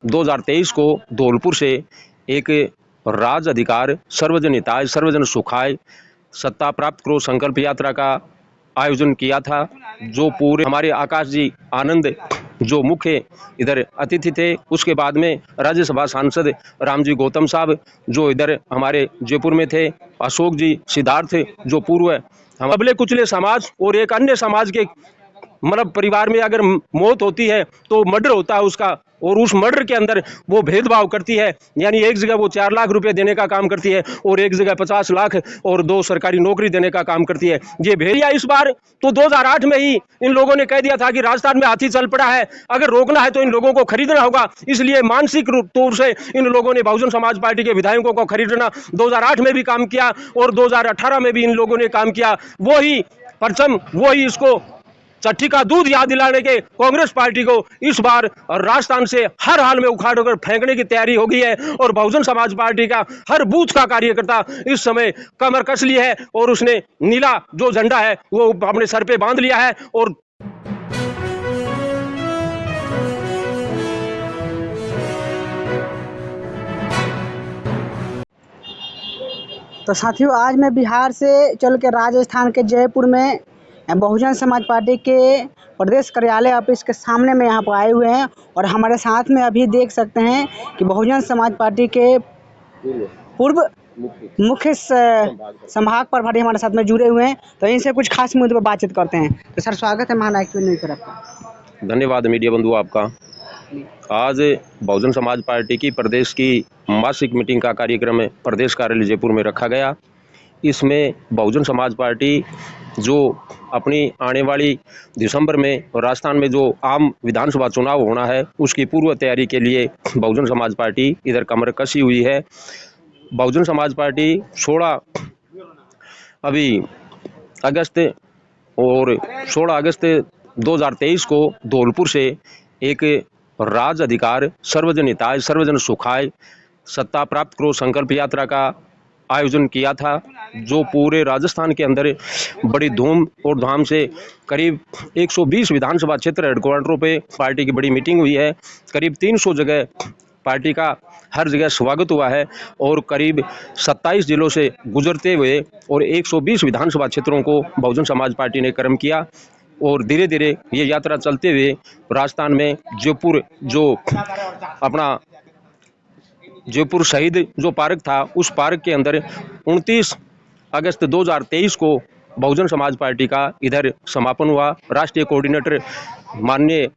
2023 को धौलपुर से एक राज अधिकार सर्वजन हिताय सर्वजन सुखाय सत्ता प्राप्त करो संकल्प यात्रा का आयोजन किया था, जो पूरे हमारे आकाश जी आनंद जो मुख्य इधर अतिथि थे। उसके बाद में राज्यसभा सांसद रामजी गौतम साहब जो इधर हमारे जयपुर में थे, अशोक जी सिद्धार्थ जो पूर्व हम अबले कुचले समाज और एक अन्य समाज के मतलब परिवार में अगर मौत होती है तो मर्डर होता है उसका, और उस मर्डर के अंदर वो भेदभाव करती है। यानी एक जगह वो 4 लाख रुपए देने का काम करती है और एक जगह 50 लाख और 2 सरकारी नौकरी देने का काम करती है। ये भेड़िया इस बार तो 2008 में ही इन लोगों ने कह दिया था कि राजस्थान में हाथी चल पड़ा है, अगर रोकना है तो इन लोगों को खरीदना होगा। इसलिए मानसिक तौर से इन लोगों ने बहुजन समाज पार्टी के विधायकों को खरीदना 2008 में भी काम किया और 2018 में भी इन लोगों ने काम किया। वही परचम वही इसको चट्टी का दूध याद दिलाने के कांग्रेस पार्टी को इस बार राजस्थान से हर हाल में उखाड़ कर फेंकने की तैयारी हो गई है। और बहुजन समाज पार्टी का हर बूथ का कार्यकर्ता इस समय कमर कस ली है और उसने नीला जो झंडा है वो अपने सर पे बांध लिया है। और तो साथियों, आज मैं बिहार से चल के राजस्थान के जयपुर में बहुजन समाज पार्टी के प्रदेश कार्यालय ऑफिस के सामने में यहाँ पर आए हुए हैं। और हमारे साथ में अभी देख सकते हैं कि बहुजन समाज पार्टी के पूर्व मुख्य संभाग प्रभारी हमारे साथ में जुड़े हुए हैं। तो इनसे कुछ खास मुद्दे पर बातचीत करते हैं। तो सर, स्वागत है महानायक न्यूज़ पर आपका। धन्यवाद मीडिया बंधु आपका। आज बहुजन समाज पार्टी की प्रदेश की मासिक मीटिंग का कार्यक्रम प्रदेश कार्यालय जयपुर में रखा गया। इसमें बहुजन समाज पार्टी जो अपनी आने वाली दिसंबर में राजस्थान में जो आम विधानसभा चुनाव होना है उसकी पूर्व तैयारी के लिए बहुजन समाज पार्टी इधर कमर कसी हुई है। बहुजन समाज पार्टी 16 अगस्त 2023 को धौलपुर से एक राज अधिकार सर्वजन हिताय सर्वजन सुखाय सत्ता प्राप्त करो संकल्प यात्रा का आयोजन किया था, जो पूरे राजस्थान के अंदर बड़ी धूम और धाम से करीब 120 विधानसभा क्षेत्र हेडक्वार्टरों पे पार्टी की बड़ी मीटिंग हुई है। करीब 300 जगह पार्टी का हर जगह स्वागत हुआ है और करीब 27 जिलों से गुजरते हुए और 120 विधानसभा क्षेत्रों को बहुजन समाज पार्टी ने कर्म किया। और धीरे धीरे ये यात्रा चलते हुए राजस्थान में जयपुर जो अपना जयपुर शहीद जो पार्क था उस पार्क के अंदर 29 अगस्त 2023 को बहुजन समाज पार्टी का इधर समापन हुआ। राष्ट्रीय कोऑर्डिनेटर माननीय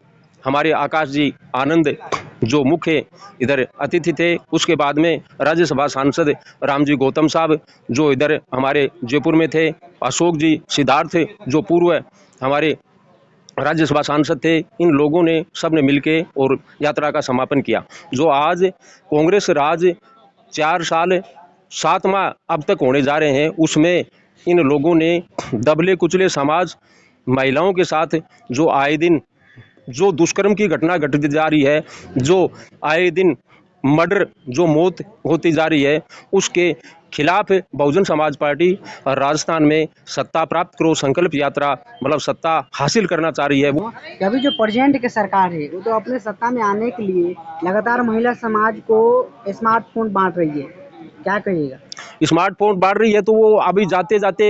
हमारे आकाश जी आनंद जो मुख्य इधर अतिथि थे। उसके बाद में राज्यसभा सांसद रामजी गौतम साहब जो इधर हमारे जयपुर में थे, अशोक जी सिद्धार्थ जो पूर्व हमारे राज्यसभा सांसद थे। इन लोगों ने सबने मिलके और यात्रा का समापन किया। जो आज कांग्रेस राज 4 साल 7 माह अब तक होने जा रहे हैं, उसमें इन लोगों ने दबले कुचले समाज महिलाओं के साथ जो आए दिन जो दुष्कर्म की घटना घटती जा रही है, जो आए दिन मर्डर जो मौत होती जा रही है, उसके खिलाफ बहुजन समाज पार्टी राजस्थान में सत्ता प्राप्त करो संकल्प यात्रा मतलब सत्ता हासिल करना चाह रही है। वो अभी जो प्रेजेंट की सरकार है वो तो अपने सत्ता में आने के लिए लगातार महिला समाज को स्मार्टफोन बांट रही है, क्या कहिएगा? स्मार्टफोन बांट रही है तो वो अभी जाते जाते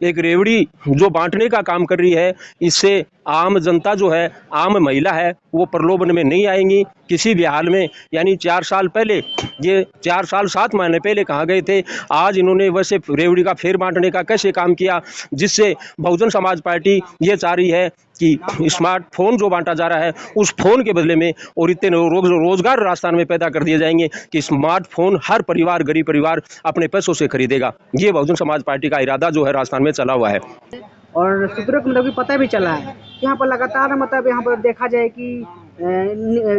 एक रेवड़ी जो बांटने का काम कर रही है। इससे आम जनता जो है, आम महिला है, वो प्रलोभन में नहीं आएंगी किसी भी हाल में। यानी 4 साल पहले, ये 4 साल 7 महीने पहले कहाँ गए थे, आज इन्होंने वैसे रेवड़ी का फेर बांटने का कैसे काम किया, जिससे बहुजन समाज पार्टी ये चाह रही है कि स्मार्टफोन जो बांटा जा रहा है उस फोन के बदले में और इतने रोजगार राजस्थान में पैदा कर दिए जाएंगे कि स्मार्टफोन हर परिवार, गरीब परिवार अपने पैसों से खरीदेगा। ये बहुजन समाज पार्टी का इरादा जो है राजस्थान में चला हुआ है। और सूत्रों को मतलब पता भी चला है यहाँ पर लगातार मतलब यहाँ पर देखा जाए कि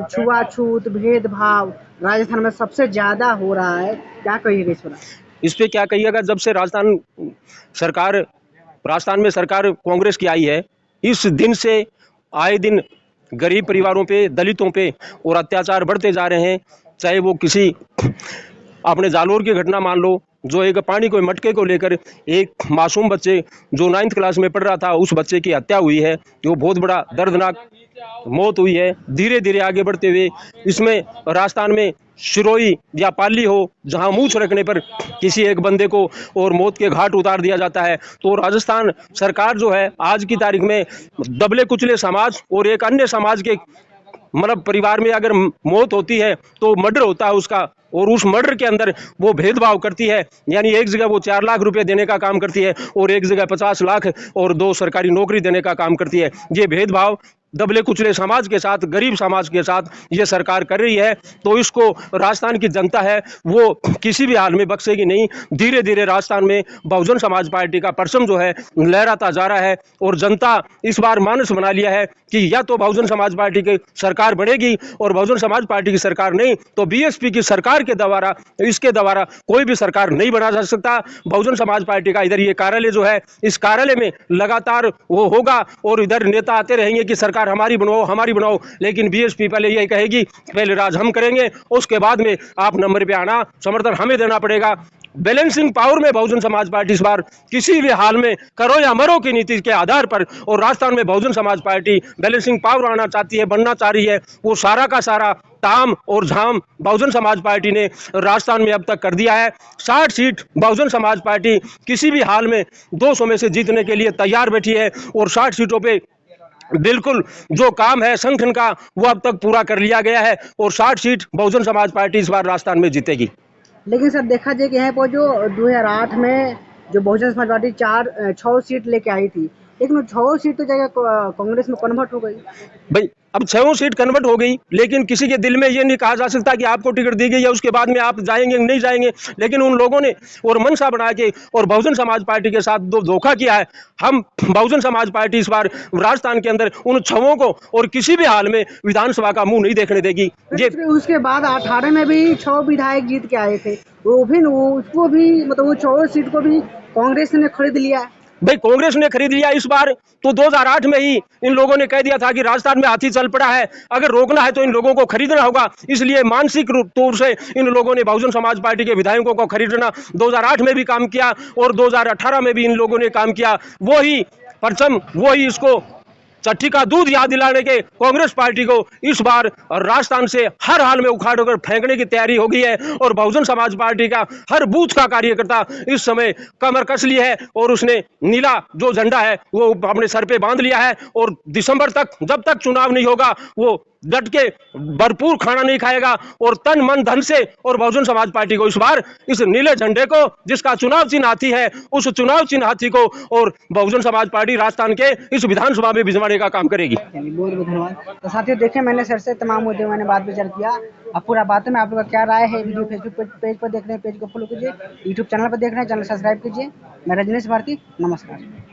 छुआछूत भेदभाव राजस्थान में सबसे ज्यादा हो रहा है, क्या कहिएगा इस पर? इस पे क्या कहिएगा, जब से राजस्थान में सरकार कांग्रेस की आई है, इस दिन से आए दिन गरीब परिवारों पे, दलितों पे और अत्याचार बढ़ते जा रहे हैं। चाहे वो किसी अपने जालोर की घटना मान लो, जो एक पानी को मटके को लेकर एक मासूम बच्चे जो 9th क्लास में पढ़ रहा था, उस बच्चे की हत्या हुई है। वो बहुत बड़ा दर्दनाक मौत हुई है। धीरे धीरे आगे बढ़ते हुए इसमें राजस्थान में सिरोही या पाली हो, जहां मूछ रखने पर किसी एक बंदे को और मौत के घाट उतार दिया जाता है, तो राजस्थान सरकार जो है आज की तारीख में दबले कुचले समाज और एक अन्य समाज के मतलब परिवार में अगर मौत होती है तो मर्डर होता है उसका, और उस मर्डर के अंदर वो भेदभाव करती है। यानी एक जगह वो 4 लाख रुपए देने का काम करती है और एक जगह 50 लाख और 2 सरकारी नौकरी देने का काम करती है। ये भेदभाव दबले कुचले समाज के साथ, गरीब समाज के साथ ये सरकार कर रही है, तो इसको राजस्थान की जनता है वो किसी भी हाल में बख्शेगी नहीं। धीरे धीरे राजस्थान में बहुजन समाज पार्टी का परचम जो है लहराता जा रहा है और जनता इस बार मानस बना लिया है कि या तो बहुजन समाज पार्टी की सरकार बढ़ेगी, और बहुजन समाज पार्टी की सरकार नहीं तो बीएसपी की सरकार के द्वारा, इसके द्वारा कोई भी सरकार नहीं बना जा सकता। बहुजन समाज पार्टी का इधर ये कार्यालय जो है, इस कार्यालय में लगातार वो होगा और इधर नेता आते रहेंगे कि सरकार हमारी बनाओ हमारी बनाओ, लेकिन बीएसपी पहले यही कहेगी पहले राज हम करेंगे, उसके बाद में आप नंबर पे आना, समर्थन हमें देना पड़ेगा। बैलेंसिंग पावर में बहुजन समाज पार्टी इस बार किसी भी हाल में करो या मरो की नीति के आधार पर, और राजस्थान में Bahujan Samaj party balancing power आना चाहती है, बनना चाह रही है। वो सारा का सारा ताम और झाम बहुजन समाज पार्टी ने राजस्थान में अब तक कर दिया है। 60 सीट बहुजन समाज पार्टी किसी भी हाल में 200 में से जीतने के लिए तैयार बैठी है, और 60 सीटों पे बिल्कुल जो काम है संगठन का वो अब तक पूरा कर लिया गया है, और 60 सीट बहुजन समाज पार्टी इस बार राजस्थान में जीतेगी। लेकिन सर देखा जाए कि यहाँ पर जो 2008 में जो बहुजन समाज पार्टी 6 सीट लेके आई थी, लेकिन वो 6 सीट तो जगह कांग्रेस में कन्वर्ट हो गई। भाई अब 6 सीट कन्वर्ट हो गई, लेकिन किसी के दिल में ये नहीं कहा जा सकता कि आपको टिकट दी गई है उसके बाद में आप जाएंगे नहीं जाएंगे। लेकिन उन लोगों ने और मनसा बना के और बहुजन समाज पार्टी के साथ धोखा किया है। हम बहुजन समाज पार्टी इस बार राजस्थान के अंदर उन 6 को और किसी भी हाल में विधानसभा का मुंह नहीं देखने देगी। ये उसके बाद 18 में भी 6 विधायक जीत के आए थे, वो भी उसको भी मतलब वो 6 सीट को भी कांग्रेस ने खरीद लिया। भाई कांग्रेस ने खरीद लिया इस बार, तो 2008 में ही इन लोगों ने कह दिया था कि राजस्थान में हाथी चल पड़ा है, अगर रोकना है तो इन लोगों को खरीदना होगा। इसलिए मानसिक तौर से इन लोगों ने बहुजन समाज पार्टी के विधायकों को खरीदना 2008 में भी काम किया और 2018 में भी इन लोगों ने काम किया। वही परचम, वही इसको चट्टी का दूध याद दिलाने के कांग्रेस पार्टी को इस बार राजस्थान से हर हाल में उखाड़ कर फेंकने की तैयारी हो गई है, और बहुजन समाज पार्टी का हर बूथ का कार्यकर्ता इस समय कमर कस ली है और उसने नीला जो झंडा है वो अपने सर पे बांध लिया है, और दिसंबर तक जब तक चुनाव नहीं होगा वो डट के भरपूर खाना नहीं खाएगा और तन मन धन से, और बहुजन समाज पार्टी को इस बार इस नीले झंडे को जिसका चुनाव चिन्ह हाथी है, उस चुनाव चिन्ह हाथी को और बहुजन समाज पार्टी राजस्थान के इस विधानसभा में भिजवाने का काम करेगी। बहुत बहुत धन्यवाद। तो साथियों देखें, मैंने सर से तमाम मुद्दे मैंने बात विचार किया। अब पूरा बातों में आप लोग का क्या राय है, वीडियो फेसबुक पेज पर देख रहे हैं, पेज को फॉलो कीजिए, यूट्यूब चैनल पर देख रहे हैं, चैनल सब्सक्राइब कीजिए। मैं रजनीश भारती, नमस्कार।